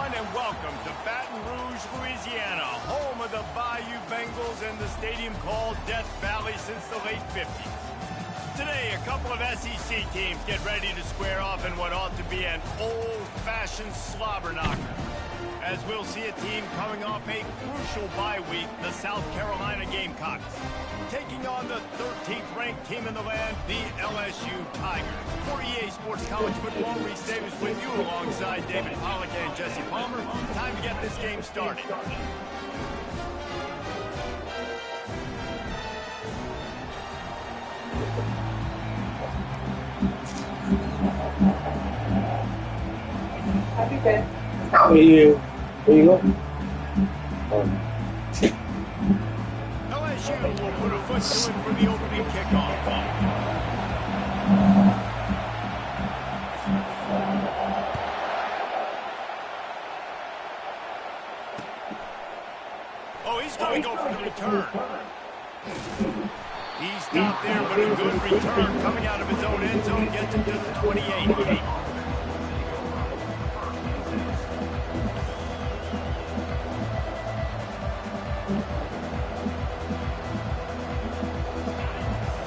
everyone, and welcome to Baton Rouge, Louisiana, home of the Bayou Bengals and the stadium called Death Valley since the late 50s. Today, a couple of SEC teams get ready to square off in what ought to be an old-fashioned slobber knocker. As we'll see a team coming off a crucial bye week, the South Carolina Gamecocks, taking on the 13th ranked team in the land, the LSU Tigers. For EA Sports College Football, Reese Davis with you alongside David Pollack and Jesse Palmer. Time to get this game started. Happy birthday. Where you go? LSU will put a foot to it for the opening kickoff. Oh, he's going to go for the return. He stopped there, but a good return coming out of his own end zone gets him to the 28.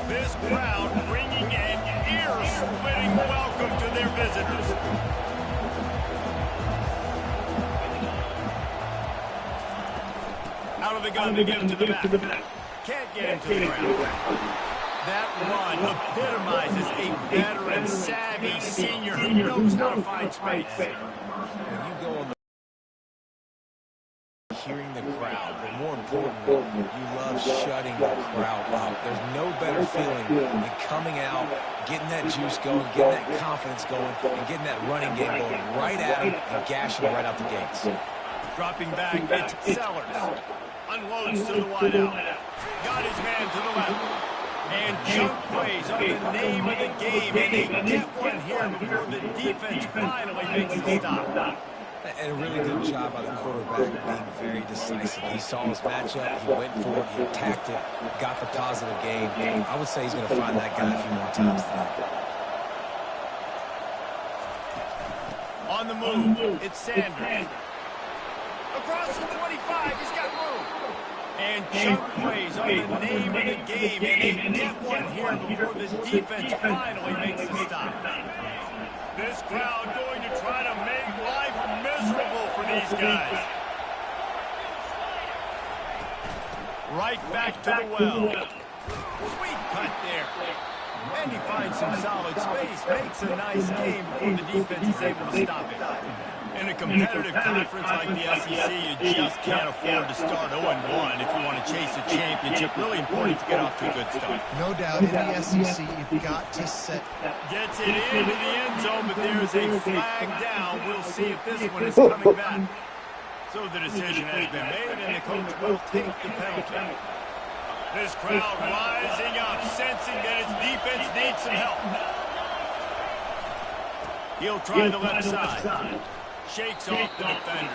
This crowd bringing an ear-splitting welcome to their visitors. Out of the gun to get him to the back. Can't get him to the ground. That run epitomizes a veteran, savvy senior who knows how to find space. When you go on the hearing the crowd, but more importantly, you love shutting the crowd up. There's no better feeling than coming out, getting that juice going, getting that confidence going, and getting that running game going right at them and gashing them right out the gates. Dropping back, it's Sellers. Unloads to the wideout. Got his man to the left. And jump plays are the name of the game. And they get one here before the defense finally makes a stop. And a really good job by the quarterback being very decisive. He saw his matchup, he went for it, he attacked it, got the positive gain. I would say he's going to find that guy a few more times today. On the move, it's Sanders. Across the 25, he's got room. And chunk plays are the name of the game, and they get one here before the defense finally makes a stop. This crowd going to try to make life miserable for these guys. Right back to the well. Sweet cut there. And he finds some solid space, makes a nice game before the defense is able to stop it. In a competitive conference like the SEC, you just can't afford to start 0-1 if you want to chase a championship. Really important to get off to a good start. No doubt, in the SEC, you've got to set. Gets it into the end zone, but there's a flag down. We'll see if this one is coming back. So the decision has been made, and the coach will take the penalty. This crowd rising up, sensing that its defense needs some help. He'll try the left side. Shakes off the defender.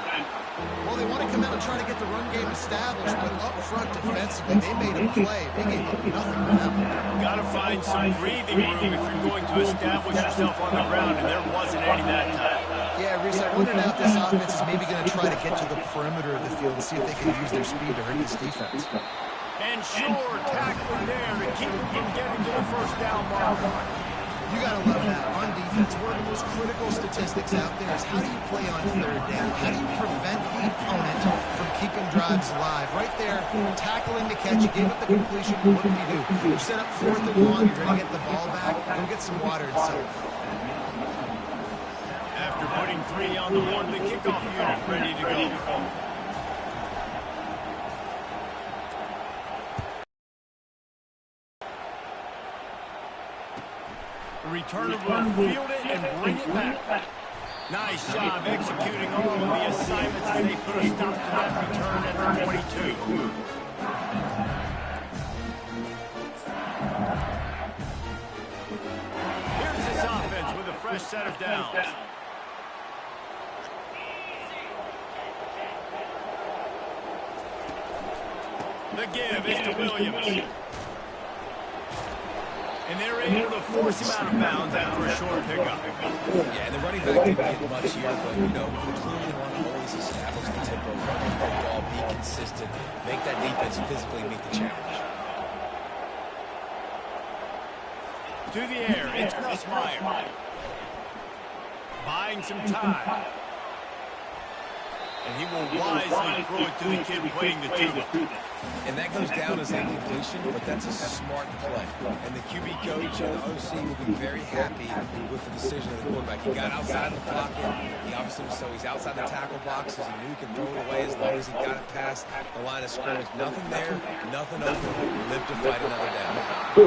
Well, they want to come out and try to get the run game established, but up front defensively, they made a play. They gave up nothing to them. Got to find some breathing room if you're going to establish yourself on the ground, and there wasn't any that time. Yeah, Reese, I wonder now if this offense is maybe going to try to get to the perimeter of the field and see if they can use their speed to hurt this defense. And sure, tackling there to keep them from getting to the first down marker. You got to love that. On defense, one of the most critical statistics out there is how do you play on third down? How do you prevent the opponent from keeping drives alive? Right there, tackling the catch, you gave up the completion, what do? You set up 4th and long, you're going to get the ball back, go get some water and soak. After putting 3 on the board, the kickoff unit ready to go. The returner will field it and bring it back. Nice job executing all of the assignments as they put a stop to that return at the 22. Here's this offense with a fresh set of downs. The give is to Williams. And they're able to force him out of bounds after a short pickup. Yeah, and the running back didn't get much here, but, you know, we clearly want to always establish the tempo, run the football, be consistent, make that defense physically meet the challenge. To the air, it's Nussmeier. Buying some time. And he will wisely throw it to the kid playing the tuba. And that goes down as incompletion, but that's a smart play. And the QB coach and the OC will be very happy with the decision of the quarterback. He got outside the pocket. He obviously, so he's outside the tackle box, as he knew he could throw it away as long as he got it past the line of scrimmage. Nothing there, nothing open. Live to fight another down.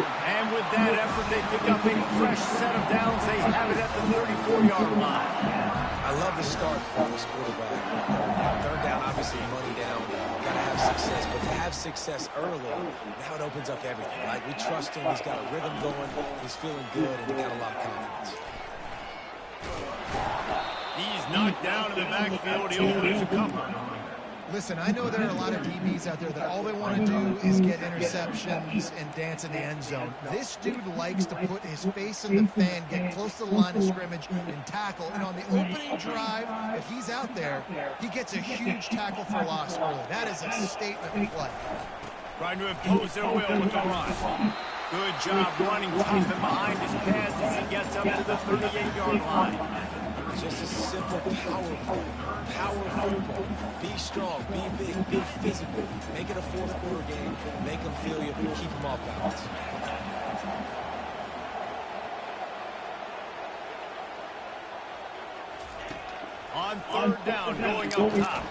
And with that effort, they pick up a fresh set of downs. They have it at the 34-yard line. I love the start for this quarterback. Third down, obviously money down. Got to have success, but to have success early, now it opens up everything, right? We trust him. He's got a rhythm going. He's feeling good, and he got a lot of confidence. He's knocked down in the backfield. He'll lose a couple. Listen, I know there are a lot of DBs out there that all they want to do is get interceptions and dance in the end zone. This dude likes to put his face in the fan, get close to the line of scrimmage, and tackle. And on the opening drive, if he's out there, he gets a huge tackle for loss early. That is a statement play. Trying to impose their will with the run. Good job running tough and behind his pads as he gets up to the 38-yard line. Just a simple power play. Power football. Be strong, be big, be physical. Make it a fourth-quarter game. Make them feel you, keep them off balance. On third down, going up top.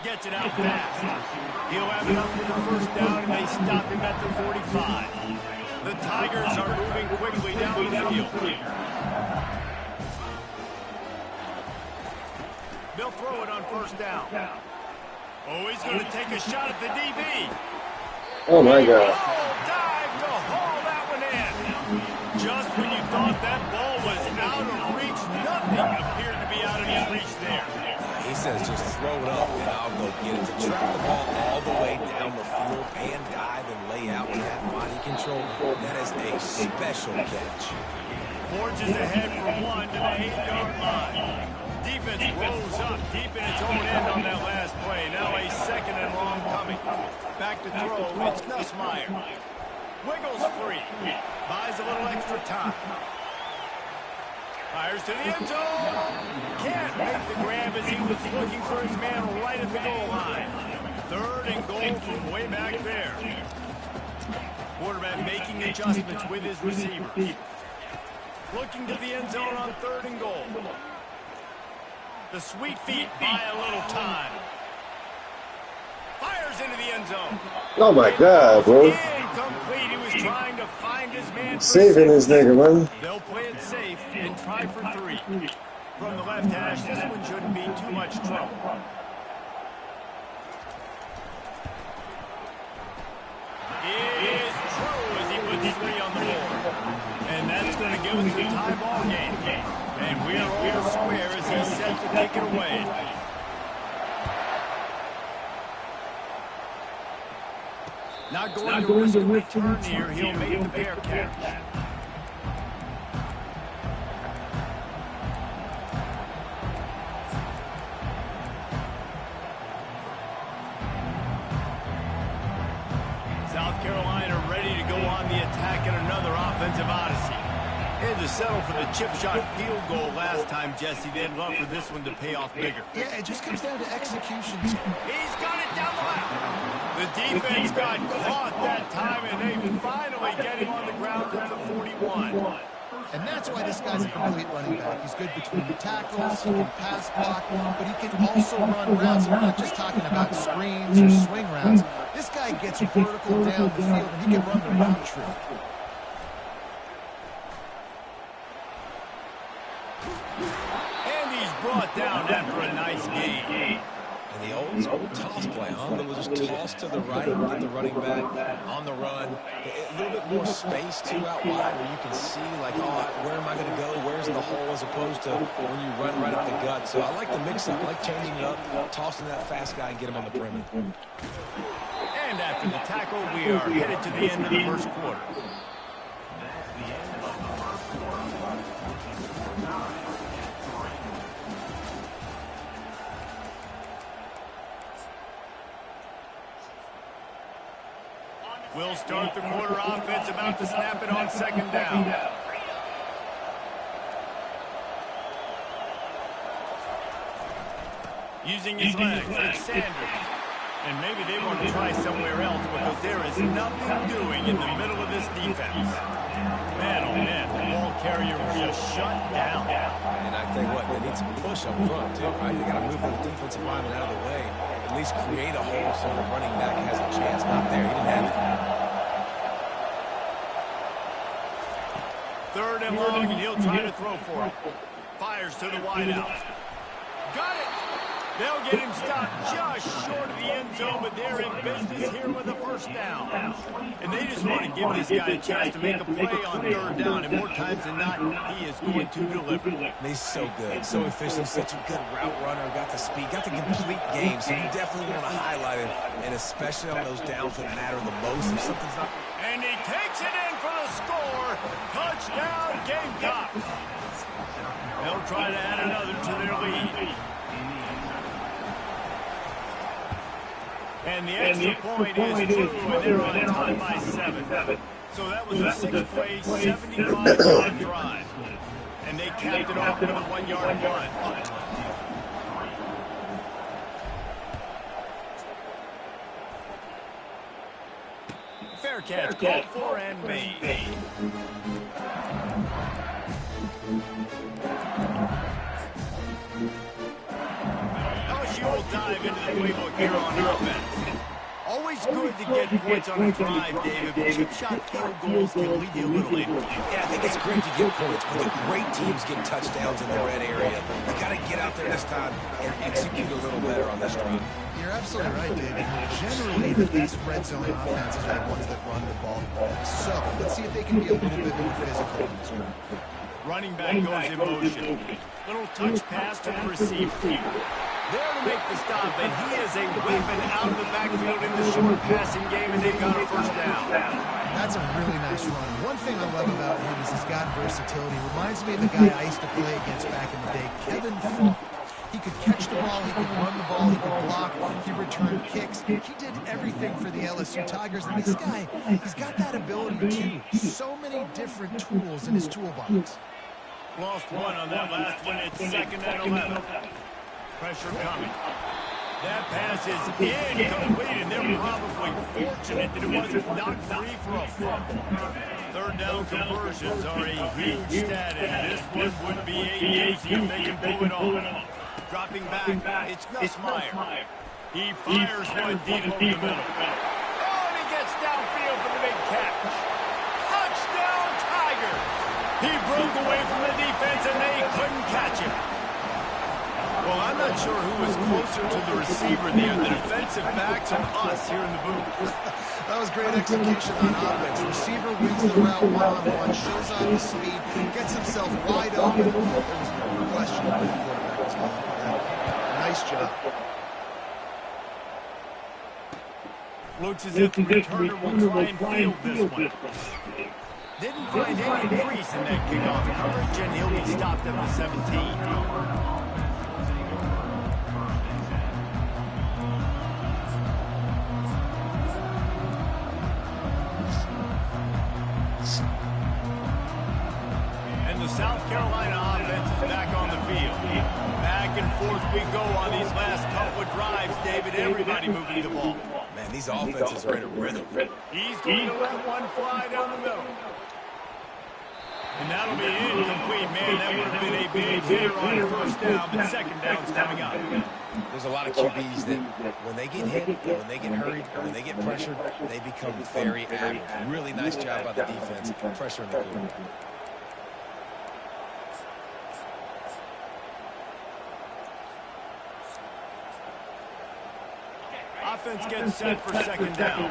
Gets it out fast. He'll have enough for the first down, and they stop him at the 45. The Tigers are moving quickly down the field. They'll throw it on first down. Oh, he's going to take a shot at the DB. Oh, my God. Dive to haul that one in. Just when you thought that ball was out of reach, nothing appeared to be out of his reach there. He says just throw it up and I'll go get it. To track the ball all the way down the field and dive and lay out with that body control, that is a special catch. Forges ahead from 1 to the 8-yard line. Defense rolls up deep in its own end on that last play. Now a second and long coming. Back to throw, it's Nussmeier. Wiggles free. Buys a little extra time. Fires to the end zone. Can't make the grab as he was looking for his man right at the goal line. Third and goal from way back there. Quarterback making adjustments with his receivers. Looking to the end zone on third and goal. The sweet feet buy a little time. Fires into the end zone. Oh, my God, bro. Incomplete. He was trying to find his man. Saving this nigga, man. They'll play it safe and try for 3. From the left hash, this one shouldn't be too much trouble. It is true as he puts 3 on the board. And that's going to give us a tie ball game. And we're all square as he's set to take it away. Not going to risk a return here. He'll make the fair catch. South Carolina ready to go on the attack in another offensive odyssey. Had to settle for the chip shot field goal last time, Jesse. They'd love for this one to pay off bigger. Yeah, it just comes down to execution. He's got it down the left. The defense got caught that time, and they finally get him on the ground at the 41. And that's why this guy's a complete running back. He's good between the tackles, he can pass block, but he can also run routes. And we're not just talking about screens or swing routes. This guy gets vertical down the field, and he can run the route tree. And he's brought down after a nice gain. And the old school toss play, huh? They'll just toss to the right, get the running back on the run. A little bit more space, too, out wide where you can see, like, oh, where am I going to go? Where's the hole? As opposed to when you run right up the gut. So I like the mix-up. I like changing it up, tossing that fast guy and get him on the perimeter. And after the tackle, we are headed to the end of the first quarter. We'll start the quarter offense, about to snap it on second down. Using his legs, it's Sanders. And maybe they want to try somewhere else because there is nothing doing in the middle of this defense. Man, oh man, the ball carrier just shut down. And I tell you what, they need some push up front too, right? They got to move the defensive lineman out of the way, at least create a hole so the running back has a chance. Not there, he didn't have it. Third and long, and he'll try to throw for it. Fires to the wideout. Got it! They'll get him stopped just short of the end zone, but they're in business here with a first down. And they just want to give this guy a chance to make a play on third down, and more times than not, he is going to deliver. He's so good, so efficient, such a good route runner, got the speed, got the complete game, so you definitely want to highlight him, and especially on those downs that matter the most. If something's not... And he takes it in for the score. Touchdown, Gamecocks. They'll try to add another to their lead. And the extra point is true, and they're on time by 7. So that was a 6-play, 75-yard drive. And they capped it off with a 1-yard punt. Fair catch called for and made. LSU will dive into the playbook here on offense. Always good to get points on a drive, David, but chip shot field goals can lead you a little in. Yeah, I think it's great to get points, but the great teams get touchdowns in the red area. You got to get out there this time and execute a little better on this drive. You're absolutely right, David. Generally, the best red zone offenses are the ones that run the ball. So, let's see if they can be a little bit more physical in this drive. Running back goes in motion. Little touch pass to the receiver. There to make the stop, and he is a weapon out of the backfield in the short passing game, and they've got a first down. That's a really nice run. One thing I love about him is he's got versatility. Reminds me of the guy I used to play against back in the day, Kevin Falk. He could catch the ball, he could run the ball, he could block, he returned kicks. He did everything for the LSU Tigers, and this guy, he's got that ability too. So many different tools in his toolbox. Lost one on that last one. It's 2nd and 11. Pressure coming. That pass is incomplete, and they're probably fortunate that it wasn't knocked free for a fumble. Third down conversions are a huge stat, and this one would be a doozy if they can pull it off. Dropping back, it's Nussmeier. He fires one deep over the middle. Oh, and he gets downfield for the big catch. Touchdown, Tigers! He broke away from the defense, and they couldn't catch him. Well, I'm not sure who was closer to the receiver there, the defensive backs or us here in the booth. That was great execution on offense. Receiver wins the route one-on-one, shows off his speed, gets himself wide open. There was no question about the quarterback was going for that. Nice job. Looks as if the returner will try and field this one. Didn't find any crease in that kickoff coverage, and he'll be stopped at the 17. And the South Carolina offense is back on the field. Back and forth we go on these last couple of drives, David. Everybody moving the ball. Man, these offenses are in a rhythm. He's going to let one fly down the middle. And that'll be incomplete, man. That would have been a big hitter on first down, but second down's coming up. There's a lot of QBs that when they get hit, when they get hurried, or when they get pressured, they become very average. Really nice job by the defense, pressuring the quarterback. Offense gets set for second down.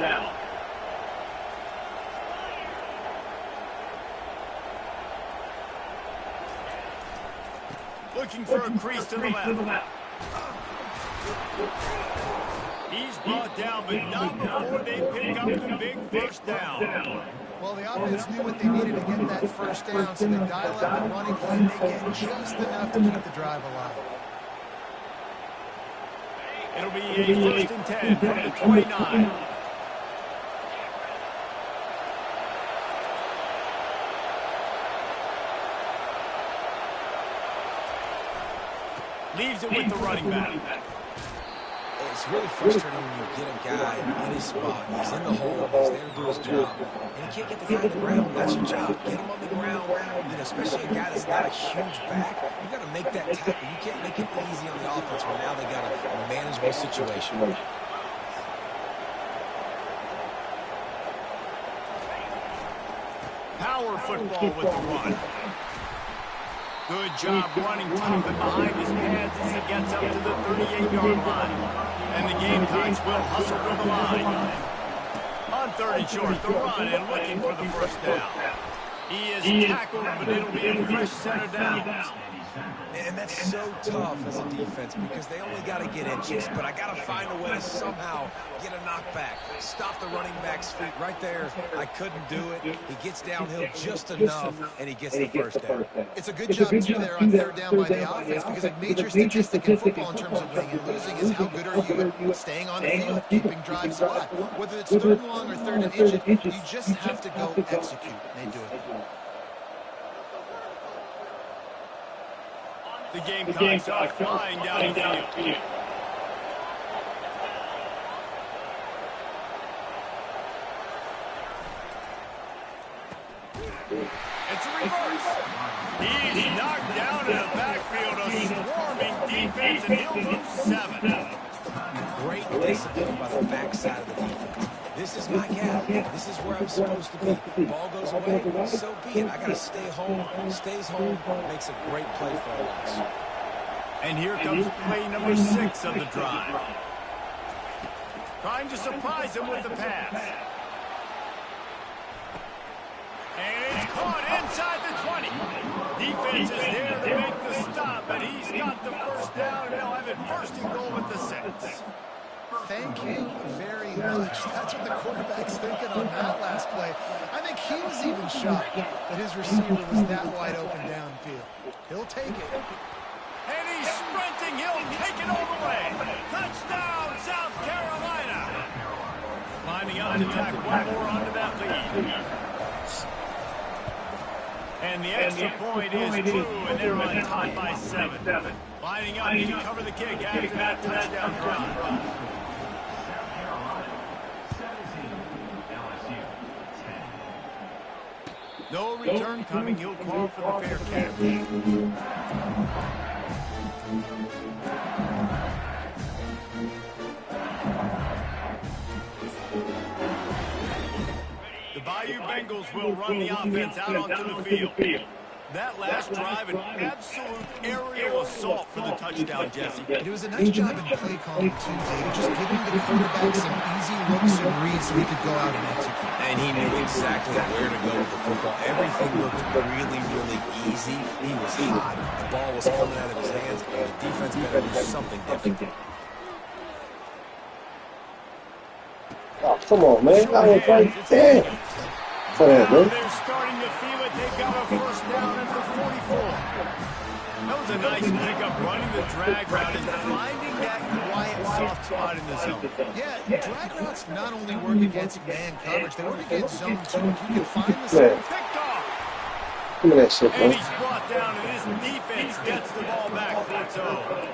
Looking for a crease to the left. He's brought down, but not before they pick up the big first down. Well, the offense knew what they needed to get that first down, so they dial up the running play. They get just enough to keep the drive alive. It'll be a 1st and 10 from the 29. Leaves it with the running back. It's really frustrating when you get a guy in his spot. He's in the hole. He's there to do his job. And he can't get the guy on the ground. That's your job. Get him on the ground. You know, especially a guy that's not a huge back. You got to make that tackle. You can't make it easy on the offense when now they got a manageable situation. Power football with the run. Good job running tough and behind his pads as he gets up to the 38-yard line. And the Gamecocks will hustle to the line. On 3rd and short, the run and looking for the first down. He is tackled, but it'll be a fresh set of downs. And that's so tough as a defense because they only got to get inches, but I got to find a way to somehow get a knockback. Stop the running back's feet right there. I couldn't do it. He gets downhill just enough, and he gets the first down. It's a good job, too, there on 3rd down by the offense because a major statistic in football in terms of winning and losing is how good are you at staying on the field, keeping drives alive. Whether it's 3rd and long or 3rd and inches, you just have to go execute. They do it. The Gamecocks are flying down the field. It's a reverse. He's knocked down in the backfield. A swarming defense, and he'll lose 7. Great discipline by the backside of the defense. This is my gap. This is where I'm supposed to be. Ball goes away, so be it. I got to stay home. Stays home, makes a great play for a loss. And here comes play number 6 of the drive. Trying to surprise him with the pass. And it's caught inside the 20. Defense is there to make the stop, but he's got the first down, and they'll have it 1st and goal at the 6. Thank you very much. That's what the quarterback's thinking on that last play. I think he was even shocked that his receiver was that wide open downfield. He'll take it. And he's sprinting. He'll take it all the way. Touchdown, South Carolina. Lining up to tack one more onto that lead. And the extra point is true, and they're on top by 7. Lining up to cover the kick after that touchdown drive. No return coming. He'll call for the fair catch. The Bayou Bengals will run the offense out onto the field. That last drive, an absolute aerial assault for the touchdown, Jesse. It was a nice job in play calling too, David, just giving the quarterback some easy looks and reads so he could go out and execute. And he knew exactly where to go with the football. Everything looked really, really easy. He was hot. The ball was coming out of his hands, and the defense better do something different. Oh, come on, man. I was right there. For that, man. They're starting to feel it. They've got a first down at the 44. That was a nice pickup, running the drag route and finding that quiet, soft spot in the zone. Yeah, drag routes not only work against man coverage, they work against zone too. If you can find the zone. Picked off. Give me that shit, And man. he's brought down, and his defense gets the ball back for its own.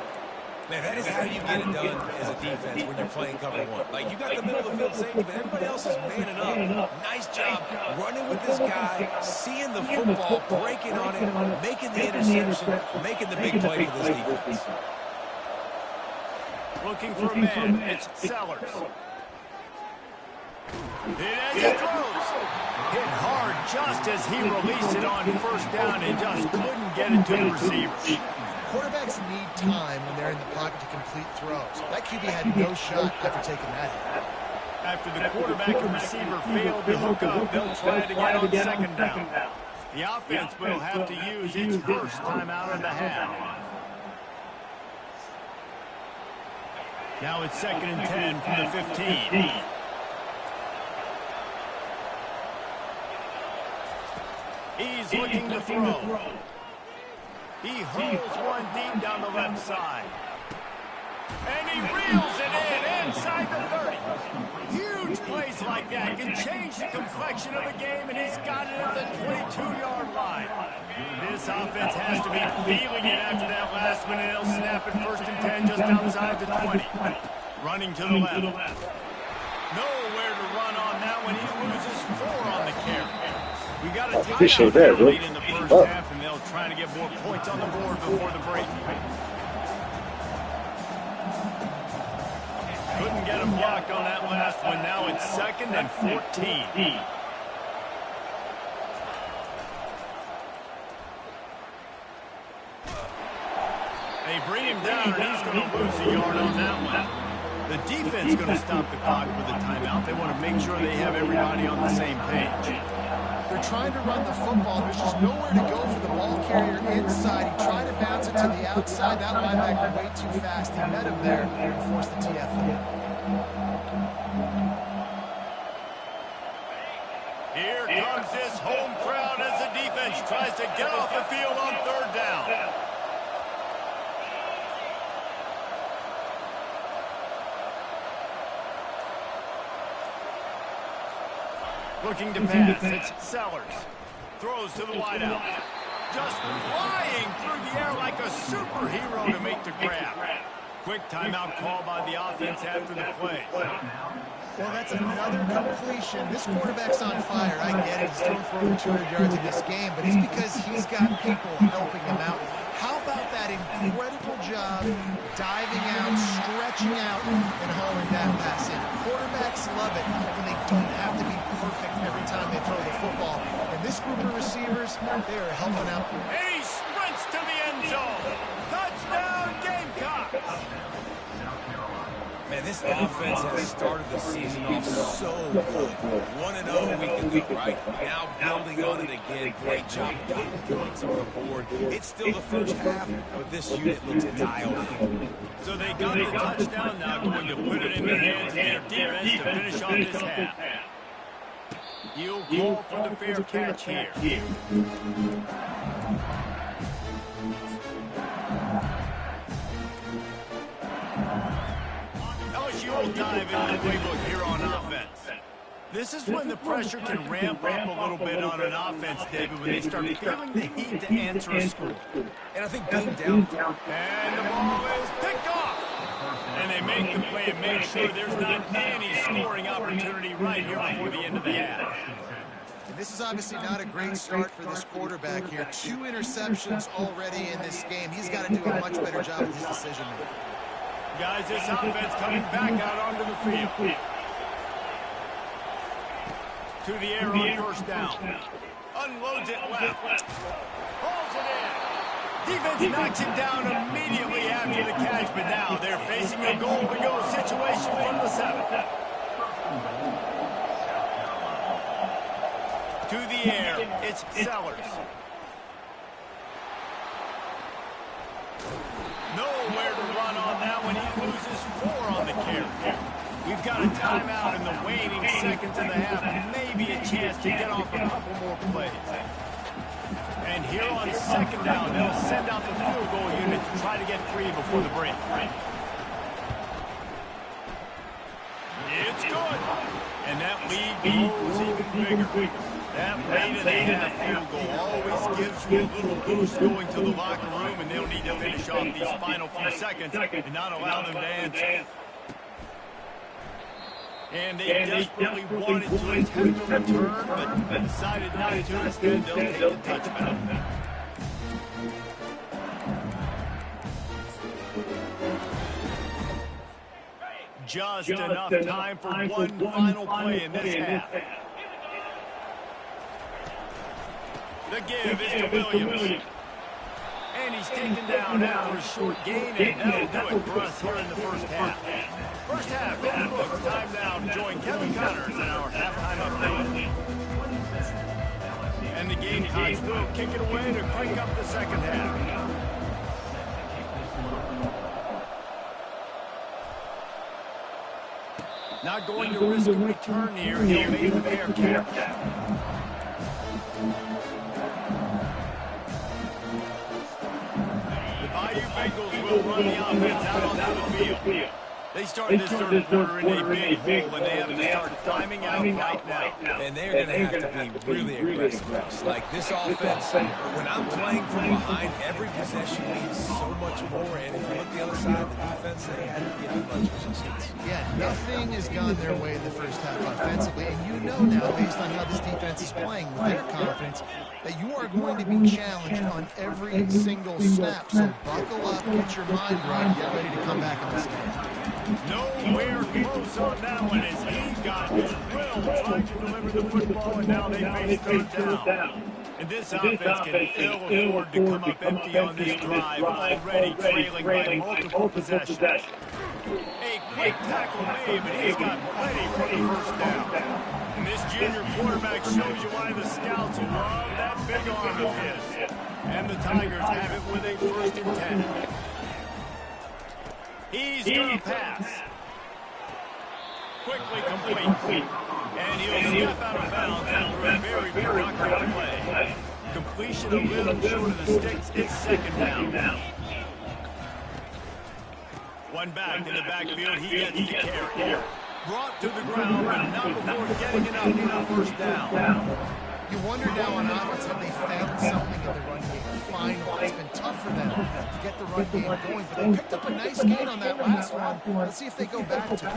Man, that is how you get it done as a defense when you're playing cover one. Like, you got the middle of the field safety, but everybody else is manning up. Nice job running with this guy, seeing the football, breaking on it, making the interception, making the big play for this defense. Looking for a man. It's Sellers. As he throws. Hit hard just as he released it on first down and just couldn't get it to the receiver. Quarterbacks need time when they're in the pocket to complete throws. That QB had no shot after taking that hit. After the quarterback and receiver failed to hook up, they'll try it again on 2nd down. The offense will have to use its first timeout of the half. Now it's 2nd and 10 from the 15. He's looking to throw. He hurls one deep down the left side. And he reels it in inside the 30. Huge plays like like that can change the complexion of a game, and he's got it at the 22-yard line. This offense has to be feeling it after that last one, and they'll snap it 1st and 10 just outside the 20. Running to the left. Nowhere to run on that one. He loses 4 on the carry. We got a timeout late in the first half, and they'll try to get more points on the board before the break. Couldn't get him blocked on that last one. Now it's 2nd and 14. They bring him down, and he's going to lose a yard on that one. The defense is going to stop the clock with a timeout. They want to make sure they have everybody on the same page. They're trying to run the football. There's just nowhere to go for the ball carrier inside. He tried to bounce it to the outside. That linebacker way too fast. He met him there and forced the TFL. Here comes this home crowd as the defense tries to get off the field on 3rd down. Looking to pass, it's Sellers. Throws to the wideout. Just flying through the air like a superhero to make the grab. Quick timeout call by the offense after the play. Well, that's another completion. This quarterback's on fire. I get it. He's thrown for over 200 yards in this game, but it's because he's got people helping him out. How about that incredible job diving out, stretching out, and hauling that pass in? Quarterbacks love it when they don't have to be perfect every time they throw the football. And this group of receivers, they are helping out. And he sprints to the end zone. Touchdown, Gamecocks! Man, this offense has started the season off so good. 1-0 we can go, right? Now building on it again. Great job getting points on the board. It's still the first half, but this unit looks dialed in. So they got the touchdown, now going to put it in the hands of their defense to finish off this half. You'll call for the fair catch here. You'll dive into the playbook here on offense. This is when the pressure can ramp up a little bit on an offense, David, when they start feeling the heat to answer a score. And I think being down. And the ball is picked off. And they make the play and make sure there's not any scoring opportunity right here before the end of the half. And this is obviously not a great start for this quarterback here. 2 interceptions already in this game. He's got to do a much better job with his decision-making. Guys, this offense coming back out onto the field. To the air on 1st down. Unloads it left. Pulls it in. Defense knocks it down immediately after the catch, but now they're facing a goal-to-go situation from the 7. To the air, it's Sellers. Nowhere to run on that one. He loses 4 on the carry. We've got a timeout in the waning seconds of the half. Maybe a chance to get off a couple more plays. And here on 2nd down, they'll send out the field goal unit to try to get free before the break. It's good. And that lead grows even bigger. That late in the half field goal always gives you a little boost going to the locker room, and they'll need to finish off these final few seconds and not allow them to answer. And they desperately wanted to attempt a return, but decided not to. Instead, they'll take the touchback. Just enough time for one final play in this half. The give is to Williams. And he's taken down after a short gain, and that'll do it for us here in the first half. First half in the books. Time now to join Kevin Connors in our halftime update. And the Gamecocks will kick it away to crank up the second half. Not going to risk a return here. He'll make the fair catch. The Bayou Bengals will run the offense out onto the field. They started this third quarter in a big hole, and they have to start climbing out right now. And they're going to have to be really aggressive. Like this offense, when I'm playing from behind, every possession means so much more. And if you look the other side, the defense, they haven't given much resistance. Yeah, nothing has gone their way in the first half offensively. And you know now, based on how this defense is playing with their confidence, that you are going to be challenged on every single snap. So buckle up, get your mind right, and get ready to come back in this game. Nowhere close on that one as he got drilled trying to deliver the football, and now they face third down. And this offense can ill afford to come up empty on this drive, already trailing by multiple possessions. A quick tackle made, but he's got plenty for the first down. And this junior quarterback shows you why the scouts love that big arm of his. And the Tigers have it with a 1st and 10. He's going to pass. Quickly complete. And he'll step out of bounds after a very productive play. Completion a little short of the sticks. It's 2nd down. One back in the backfield. He gets the carry. Brought to the ground, but not before getting enough for 1st down. You wonder now on offense how they found something in the run game. Finally, it's been tough for them to get the run game going, but they picked up a nice gain on that last one. Let's see if they go back to it.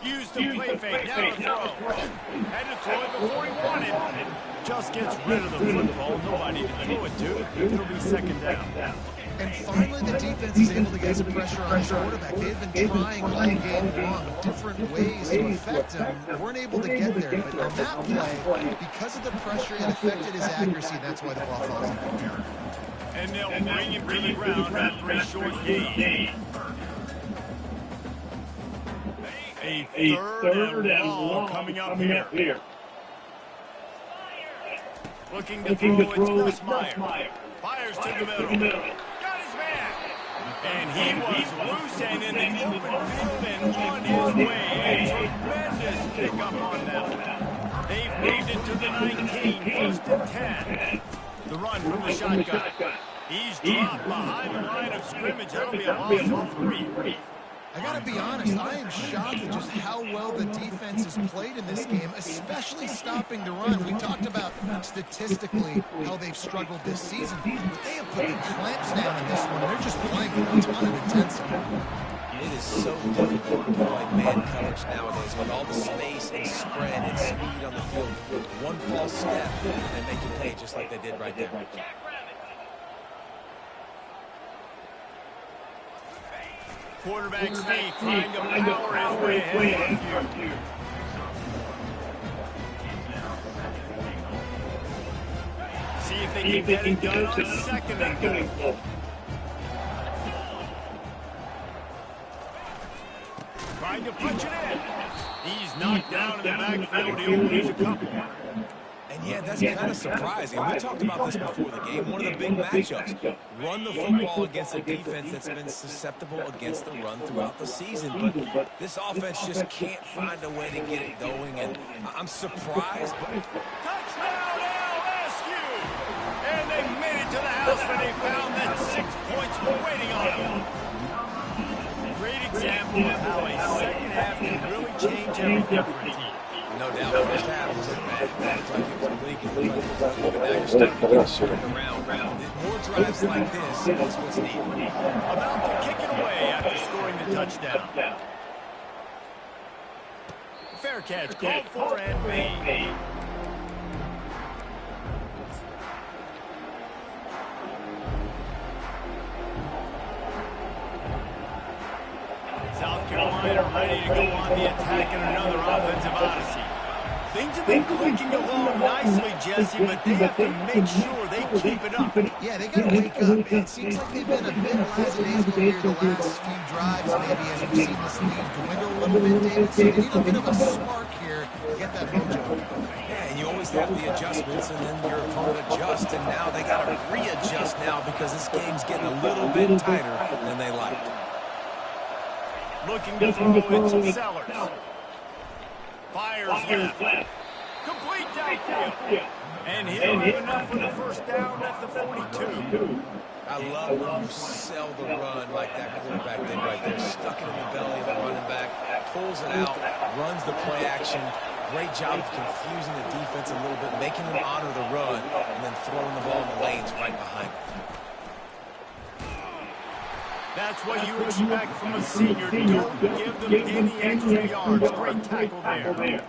Use the play fake, now to throw. Had to throw it before he wanted. Just gets rid of the football, nobody to throw it to. It'll be 2nd down. And finally, the defense is able to get some pressure on his quarterback. They've been trying all game long different ways to affect him. They weren't able to get there, but on that play, because of the pressure, it affected his accuracy. That's why the ball falls in. And they'll bring him to the ground after a short gain. A third and long coming up here. Looking to throw, it's Meyer. Fires to the middle. Got his man. And he was loose and in the open field and on his way. A tremendous pickup on that one. They've moved it to the 19, 1st and 10. The run from the shotgun. He's dropped behind the line of scrimmage. That'll be a loss of 3. I got to be honest, I am shocked at just how well the defense has played in this game, especially stopping the run. We talked about statistically how they've struggled this season, but they have put the clamps down in this one. They're just playing with a ton of intensity. It is so difficult to play man coverage nowadays with all the space and spread and speed on the field. One false step and make you pay just like they did right there. Quarterback sneak trying to power his way ahead. See if they can get it done on 2nd and goal. Trying to punch it in. He's knocked down in the backfield. He'll lose a couple. And yeah, that's kind of surprising. We talked about this before the game. One of the big matchups. Run the football against a defense that's been susceptible against the run throughout the season. But this offense just can't find a way to get it going. And I'm surprised. But touchdown LSU! And they made it to the house when they found that 6 points were waiting on them. Great example of how a 2nd half can really change everything for a team. No doubt, first half was bad. It's like it was bleak and bleak. But now you're starting to get turned around. More drives like this is what's needed. About to kick it away after scoring the touchdown. Fair catch, called for and made. South Carolina ready to go on the attack in another offensive odyssey. Things have been clicking along nicely, Jesse, but they have to make sure they keep it up. Yeah, they got to wake up. It seems like they've been a bit lackadaisical here the last few drives, maybe, as we've seen this lead dwindle a little bit, David. So they need a bit of a spark here to get that mojo. Yeah, and you always have the adjustments, and then your opponent adjusts, and now they got to readjust now because this game's getting a little bit tighter than they liked. Looking to throw, it's Sellers. Fires left. Complete downfield. And he'll have enough for the first down at the 42. I love when you sell the run like that quarterback did right there. Stuck it in the belly of the running back, pulls it out, runs the play action. Great job of confusing the defense a little bit, making them honor the run, and then throwing the ball in the lanes right behind them. That's what you expect from a senior. Don't give them any extra yards. Great tackle there.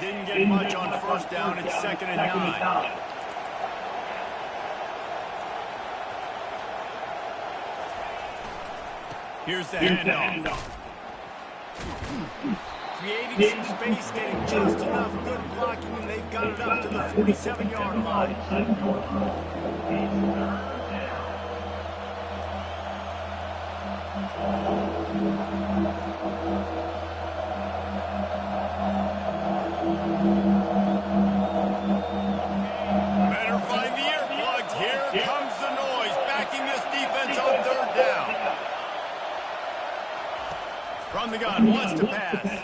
Didn't get much on first down. It's 2nd and 9. Here's the handoff. Creating some space, getting just enough good blocking, and they've got it up to the 47-yard line. Better find the earplugs. Here comes the noise, backing this defense on 3rd down. From the gun, wants to pass.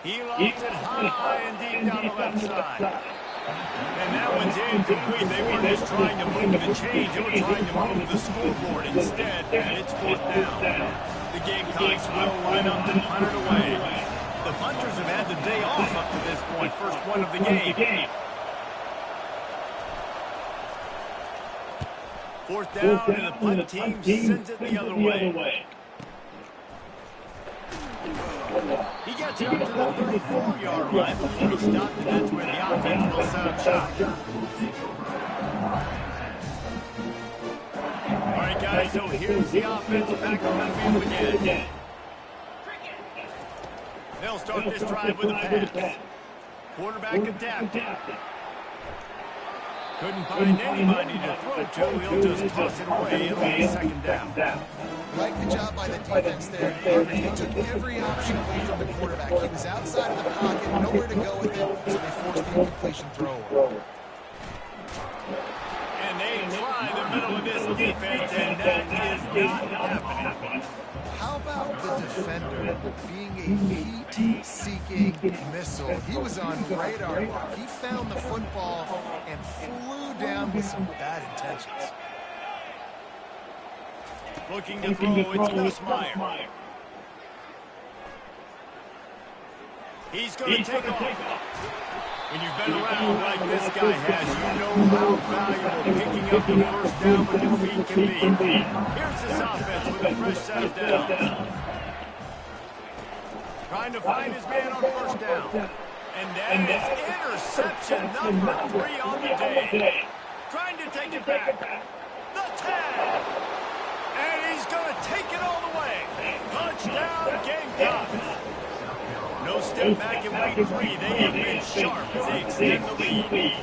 He lofts it high and deep down the left side. And that one's incomplete. They weren't just trying to move the chains. They were trying to move the scoreboard instead. And it's 4th down. The Gamecocks will line up to punt it away. The punters have had the day off up to this point. First one of the game. 4th down, and the punt team sends it the other way. He gets it up to the 34-yard line before he stopped, and that's where the offense will set up shop. All right, guys, so here's the offense back on the field again. They'll start this drive with a pass. Quarterback adapted. Couldn't find anybody to throw to. He'll just toss it away. It'll be 2nd down. Like the job by the defense there. He took every option away from the quarterback. He was outside of the pocket, nowhere to go with it, so they forced the incompletion throw. And they try the middle of this defense, and that is not happening. How about the defender being a heat-seeking missile? He was on radar block. He found the football and flew down with some bad intentions. Looking to throw, it's Nussmeier. He's going to take off. When you've been around like this guy has, you know how valuable picking up the first down with your feet can be. Here's this offense with a fresh set of downs. Trying to find his man on first down. And that is interception number 3 on the day. Trying to take it back. The tag. And he's going to take it all the way. Touchdown, Gamecocks. No step back in week 3. They have been sharp as they extend the lead.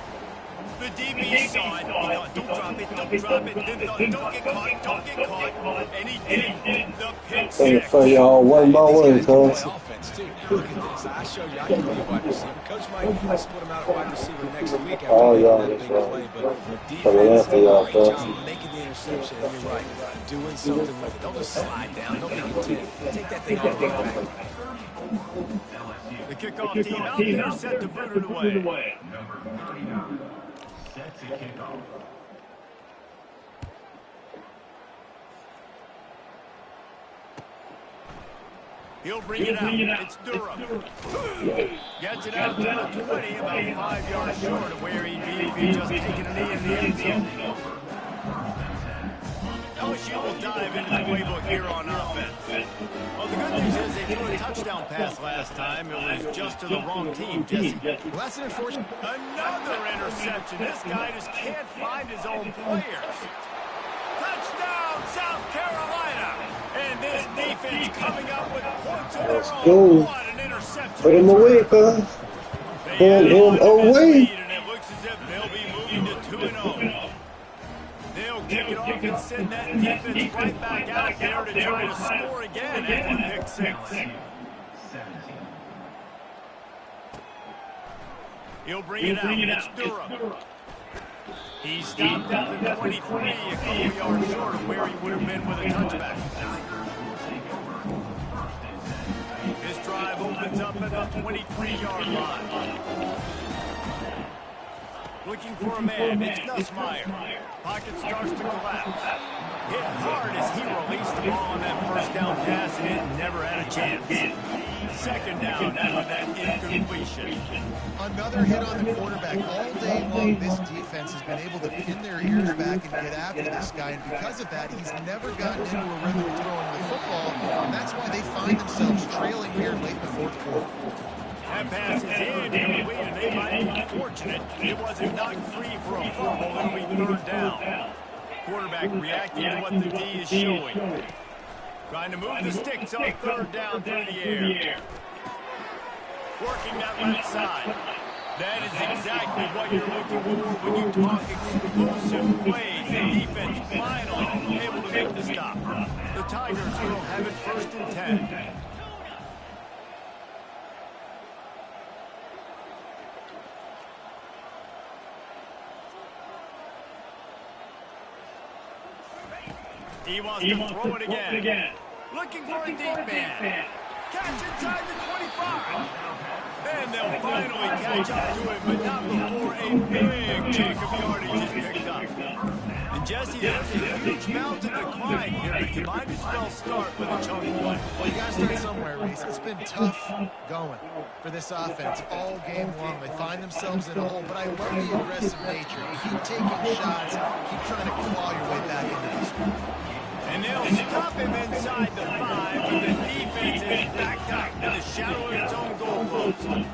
The DB saw it. He thought, don't drop it, don't drop it. Then thought, don't get caught, don't get caught. And he did. The pick six. For y'all, one more word, coach. Offense, too. Now look at this. I showed you I can be a wide receiver. Coach might split him out at wide receiver next week after that big play. But defense, great job making the interception. And you're right, doing something with it. Don't just slide down. Don't make it take that thing all the way back. The kickoff team out there set to boot it away. Number 39 set to kick off. He'll bring it out. It's Durham. Gets it out to the 20, about 5 yards short of where he'd be if he'd just taken a knee in the end zone. LSU will dive into the playbook here on offense. Well, the good news is they threw a touchdown pass last time. It was just to the wrong team, Jesse. Well, that's an unfortunate. Another interception. This guy just can't find his own players. Touchdown, South Carolina. And this defense coming up with points of their own. What an interception. Put him away, cuz. Put him away. And it looks as if they'll be moving to 2-0. They'll kick it off and send that defense right back out there to try to score again after pick 6. He'll bring it out. It's Durham. He stopped at the 23, a couple yards short of where he would have been with a touchback. This drive opens up at the 23-yard line. Looking for a man, it's Nussmeier. Pocket starts to collapse. Hit hard as he released the ball on that first down pass, and it never had a chance. Second down after that incompletion. Another hit on the quarterback. All day long, this defense has been able to pin their ears back and get after this guy, and because of that, he's never gotten into a rhythm of throwing the football, and that's why they find themselves trailing here late in the fourth quarter. That pass is incomplete, and they might be fortunate it wasn't knocked free for a fumble. It'll be third down. Quarterback reacting to what the D is showing. Trying to move the sticks on third down through the air. Working that left side. That is exactly what you're looking for when you talk explosive plays. The defense finally able to make the stop. The Tigers will have it first and 10. He wants to throw it again. Looking for a deep man. Catch inside the 25. And they'll finally catch up to it, but not before a big chunk of yardage is picked up. And Jesse, there's a huge mountain to climb here, but you might as well start with a chunk play. Well, you got to start somewhere, Reese. It's been tough going for this offense all game long. They find themselves in a hole, but I love the aggressive nature. Keep taking shots. Keep trying to claw your way back into this one. And they'll stop him inside the 5, but the defense is backed up in the shadow of its own goal post.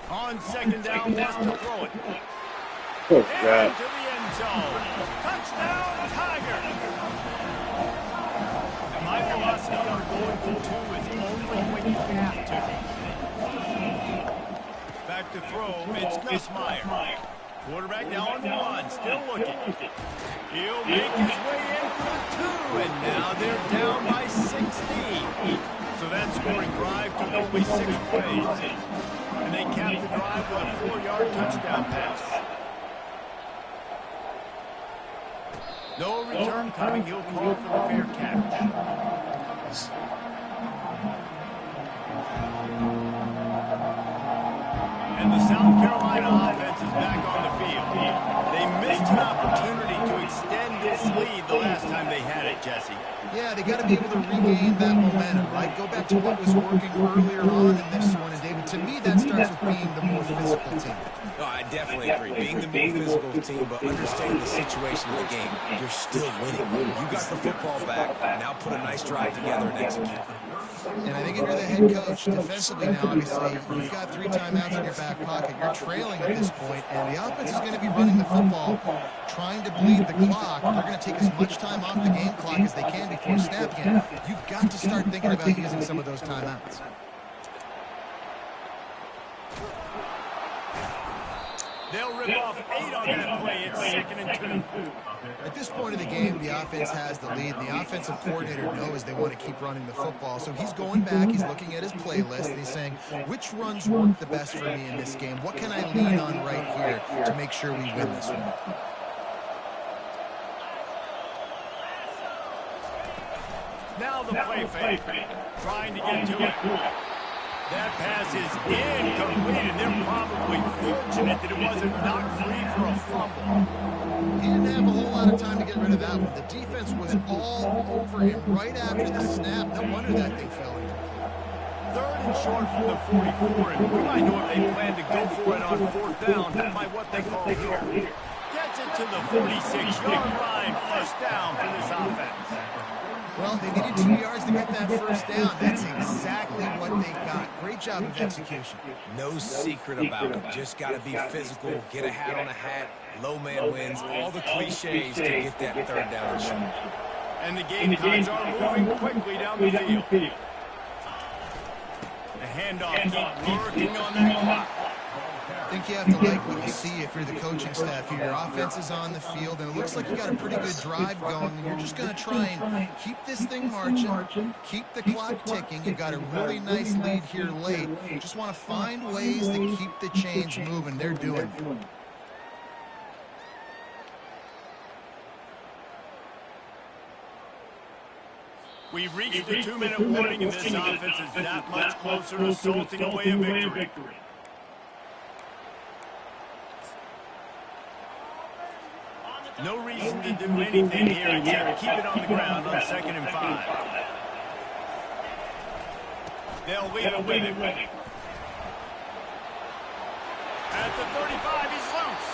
On second down, wants to throw it. Oh, God. Into the end zone. Touchdown, Tigers! And my philosophy on going for 2 is only when you have to. Back to throw, it's Nussmeier. Quarterback now on the run, still looking. He'll make his way in for 2, and now they're down by 16. So that scoring drive took only 6 plays. And they capped the drive with a 4-yard touchdown pass. No return coming, he'll call for the fair catch. And the South Carolina offense is back on the field. They missed an opportunity to extend this lead the last time they had it, Jesse. Yeah, they got to be able to regain that momentum, right? Go back to what was working earlier on in this one. And, David, to me, that starts with being the more physical team. No, I definitely agree. Being the more physical team, but understanding the situation of the game, you're still winning. You got the football back. Now put a nice drive together and execute. And I think if you're the head coach, defensively now, obviously, you've got 3 timeouts in your back pocket. You're trailing at this point, and the offense is going to be running the football, trying to bleed the clock. They're going to take as much time off the game clock as they can before snap again. You've got to start thinking about using some of those timeouts. They'll rip off 8 on that play. It's 2nd and 2. At this point of the game, the offense has the lead, and the offensive coordinator knows they want to keep running the football. So he's going back, he's looking at his playlist, and he's saying, which runs work the best for me in this game? What can I lean on right here to make sure we win this one? Now the play fake. Trying to get to it. That pass is incomplete, and they're probably fortunate that it wasn't knocked free for a fumble. He didn't have a whole lot of time to get rid of that one. The defense was all over him right after the snap. No wonder that thing fell in. 3rd and short from the 44, and we might know if they plan to go for it on 4th down by what they call here. Gets it to the 46-yard line. First down for this offense. Well, they needed 2 yards to get that first down. That's exactly what they got. Great job of execution. No secret about it. Just got to be physical, get a hat on a hat, low man wins, all the cliches to get that 3rd down and short. And the Gamecocks are moving quickly down the field. The handoff, keep working on that clock. I think you have to like what you see if you're the coaching staff here. Your offense is on the field, and it looks like you got a pretty good drive going, and you're just going to try and keep this thing marching, keep the clock ticking. You've got a really nice lead here late. You just want to find ways to keep the chains moving. They're doing it. We've reached the 2-minute warning, and this offense is that much closer to salting away a victory. No reason to do anything here except keep it on the ground on 2nd and 5. They'll leave it with him. At the 35, he's loose.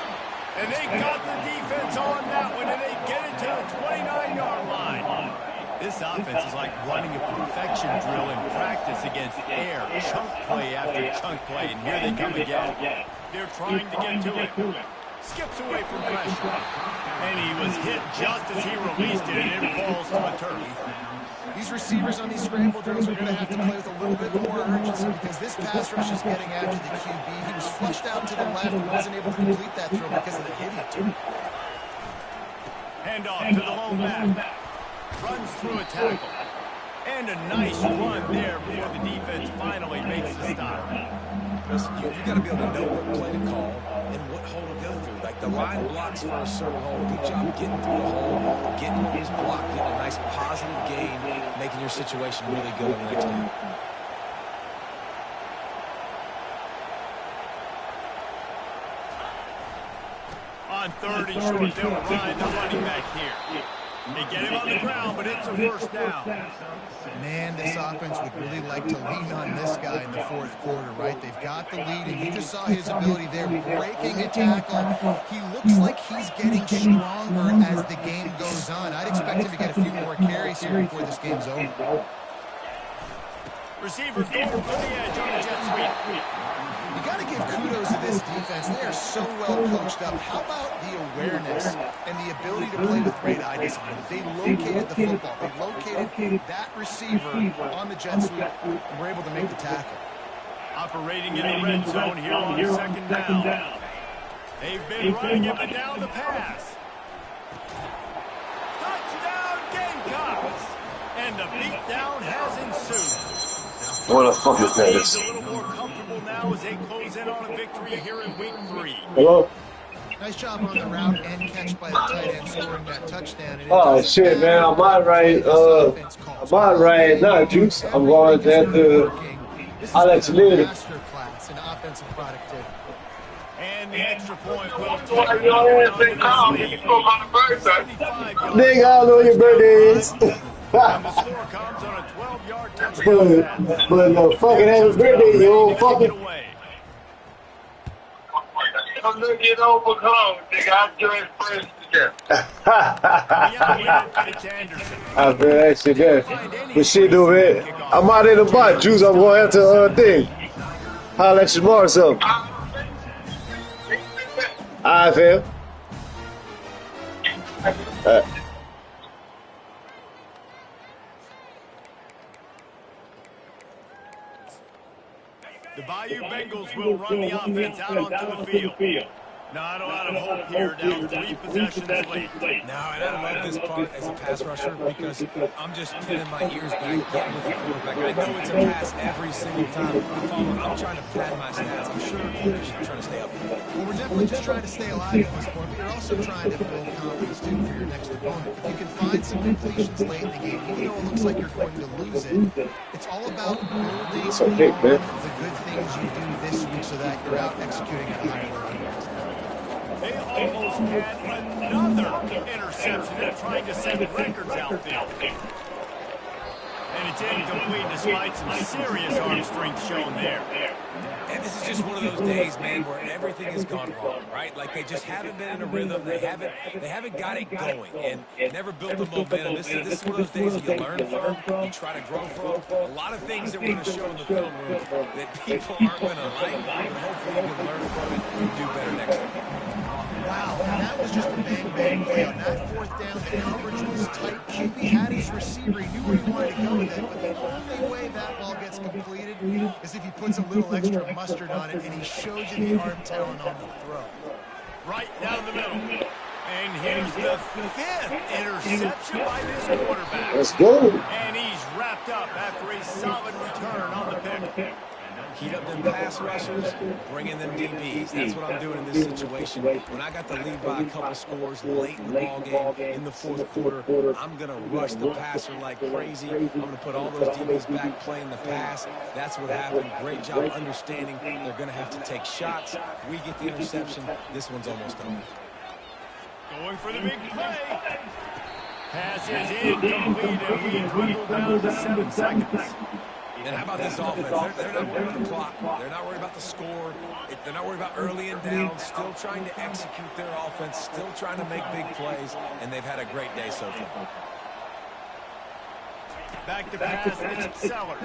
And they got the defense on that one, and they get it to the 29-yard line. This offense is like running a perfection drill in practice against air, chunk play after chunk play, and here they come again. They're trying to get to it. Skips away from pressure. And he was hit just as he released it, and it falls to the turf. These receivers on these scramble drills are going to have to play with a little bit more urgency because this pass rush is getting after the QB. He was flushed out to the left and wasn't able to complete that throw because of the hit he took. Hand off to the lone back. Runs through a tackle. And a nice run there before the defense finally makes the stop. Listen, you got to be able to know what play to call and what hole to go through. Like the line blocks for a certain hole. Good job getting through the hole, getting what was blocked, getting a nice positive gain, making your situation really good on the next game. On 3rd and short, they'll ride the running back here. They get him on the ground, but it's a first down. Man, this offense would really like to lean on this guy in the 4th quarter, right? They've got the lead, and you just saw his ability there, breaking a tackle. He looks like he's getting stronger as the game goes on. I'd expect him to get a few more carries here before this game's over. Receivers going for the edge on the jet sweep. You got to give kudos to this defense. They are so well coached up. How about the awareness and the ability to play with great eye discipline? They located the football. They located that receiver on the jet sweep and were able to make the tackle. Operating in the red zone here on 2nd down. They've been running it, but now the pass. Touchdown Gamecocks! And the beatdown has ensued. What the fuck is that? He's a little more comfortable now as they close in on a victory here in week 3. Hello? Nice job on the route and catch by the tight end scoring that touchdown. Oh shit, man! I'm not right. I'm not right now, Juice. I'm going to have to. I'll let you live. Masterclass in offensive productivity. And the extra point will take Nigga, I don't know your birthday is. And the score comes on a 12-yard touchdown pass. But no fucking happy birthday, you old fucking. I'm looking over home, nigga. I'm doing friends together. I feel that shit there. But shit, do it. I'm out in the bot, Juice. I'm going to have to thing. Holla at you tomorrow or something. I feel. The Bayou Bengals will run the offense out onto the field. Not a lot of hope here, down 3 possessions late. Now, and I love this part as a pass rusher because I'm just pinning my ears back, getting with the quarterback. I know it's a pass every single time. I'm trying to pad my stats. I'm sure you're trying to stay up. Well, we're definitely just trying to stay alive at this point, but you're also trying to build confidence, too, for your next opponent. If you can find some completions late in the game, even though it looks like you're going to lose it, it's all about building on the good things you do this week so that you're out executing at a higher level. They almost had another interception. They're trying to set records out there. And it's incomplete despite some serious arm strength shown there. And this is just one of those days, man, where everything has gone wrong, right? Like they just haven't been in a rhythm. They haven't got it going and never built the momentum. This is one of those days that you learn from, you try to grow from. A lot of things that we're going to show in the film room that people aren't going to like, but hopefully you can learn from it and do better next time. Wow, and that was just a bang-bang play. On that 4th down, the coverage was tight. QB had his receiver. He knew where he wanted to go with it, but the only way that ball gets completed is if he puts a little extra mustard on it, and he shows you the arm talent on the throw. Right down the middle. And here's the 5th interception by this quarterback. Let's go. And he's wrapped up after a solid return on the pick. Heat up them pass rushers, bring in them DBs. That's what I'm doing in this situation. When I got the lead by a couple scores late in the ball game, in the fourth quarter, I'm going to rush the passer like crazy. I'm going to put all those DBs back playing the pass. That's what happened. Great job understanding they're going to have to take shots. We get the interception. This one's almost over. Going for the big play. Pass is incomplete, and we dwindle down to 7 seconds. And how about this offense? They're not worried about the clock. They're not worried about the score. They're not worried about early and down. Still trying to execute their offense. Still trying to make big plays. And they've had a great day so far. Back to pass, it's Sellers.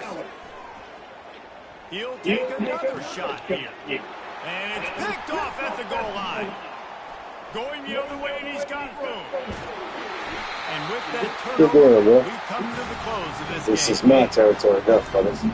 He'll take another shot here. And it's picked off at the goal line. Going the other way, and he's got room. And with that turnover, we come to the close of this game. This is my territory now, fellas.